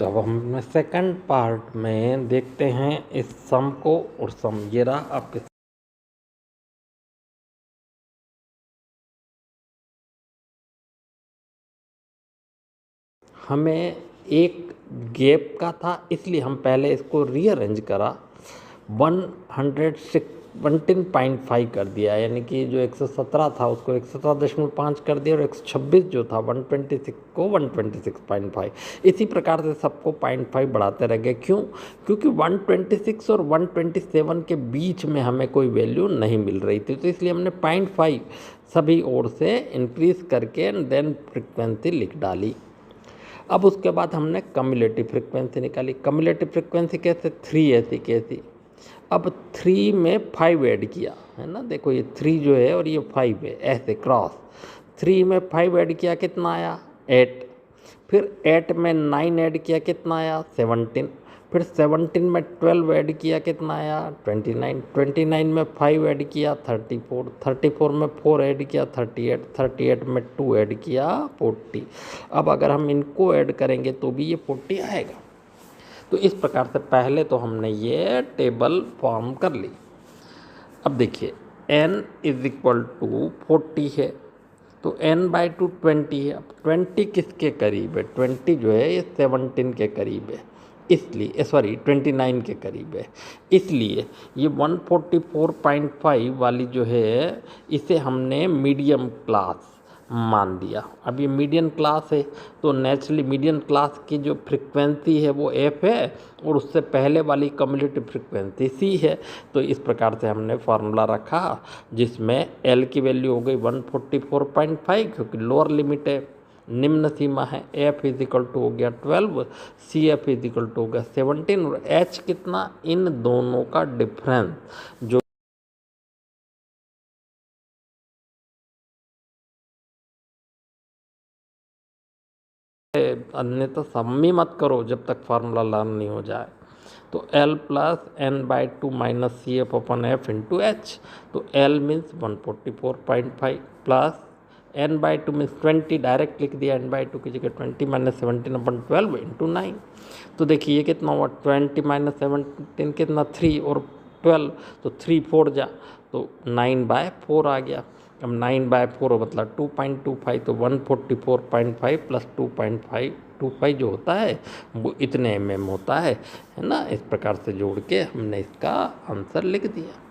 तो अब हम सेकंड पार्ट में देखते हैं इस सम को, और सम ये रहा आपके। हमें एक गैप का था, इसलिए हम पहले इसको रीअरेंज करा, 117.5 कर दिया, यानी कि जो 117 था उसको 117.5 कर दिया, और 126 जो था 126 को 126.5। इसी प्रकार से सबको 0.5 बढ़ाते रह गए। क्यों? क्योंकि 126 और 127 के बीच में हमें कोई वैल्यू नहीं मिल रही थी, तो इसलिए हमने 0.5 सभी ओर से इंक्रीज करके एंड देन फ्रिक्वेंसी लिख डाली। अब उसके बाद हमने कम्युलेटिव फ्रिक्वेंसी निकाली। कम्युलेटिव फ्रिक्वेंसी कैसे? 3 ऐसी कैसी। अब 3 में 5 ऐड किया है ना, देखो ये 3 जो है और ये 5 है, ऐसे क्रॉस। 3 में 5 ऐड किया, कितना आया? 8। फिर 8 में 9 ऐड किया, कितना आया? 17। फिर 17 में 12 ऐड किया, कितना आया? 29। 29 में 5 ऐड किया, 34। 34 में 4 ऐड किया, 38। 38 में 2 ऐड किया, 40। अब अगर हम इनको ऐड करेंगे तो भी ये 40 आएगा। तो इस प्रकार से पहले तो हमने ये टेबल फॉर्म कर ली। अब देखिए n इज इक्वल टू 40 है, तो n/2 20 है। अब 20 किसके करीब है? 20 जो है ये 17 के करीब है, इसलिए सॉरी 29 के करीब है, इसलिए ये 144.5 वाली जो है इसे हमने मीडियम क्लास मान दिया। अब ये मीडियम क्लास है, तो नेचुरली मीडियम क्लास की जो फ्रिक्वेंसी है वो f है, और उससे पहले वाली कम्युलेटिव फ्रिक्वेंसी c है। तो इस प्रकार से हमने फार्मूला रखा, जिसमें l की वैल्यू हो गई 144.5, क्योंकि लोअर लिमिट है, निम्न सीमा है। f इज इक्वल टू हो गया 12, C F is equal to हो गया 17, और h कितना? इन दोनों का डिफरेंस जो अन्यथा सम्मी मत करो जब तक फार्मूला लर्न नहीं हो जाए। तो L plus n/2 minus C F अपन एफ इंटू एच। तो L means 144.5 plus n/2 means 20, direct लिख दिया, n/2 की जगह 20 माइनस 17 अपन 12 इंटू 9। तो देखिए ये कितना हुआ? 20 माइनस 17 कितना? 3, और 12 तो 3 4 जा, तो 9/4 आ गया। अब 9/4 मतलब 2.25, तो 144.5 प्लस 2.525 जो होता है वो इतने mm होता है ना। इस प्रकार से जोड़ के हमने इसका आंसर लिख दिया।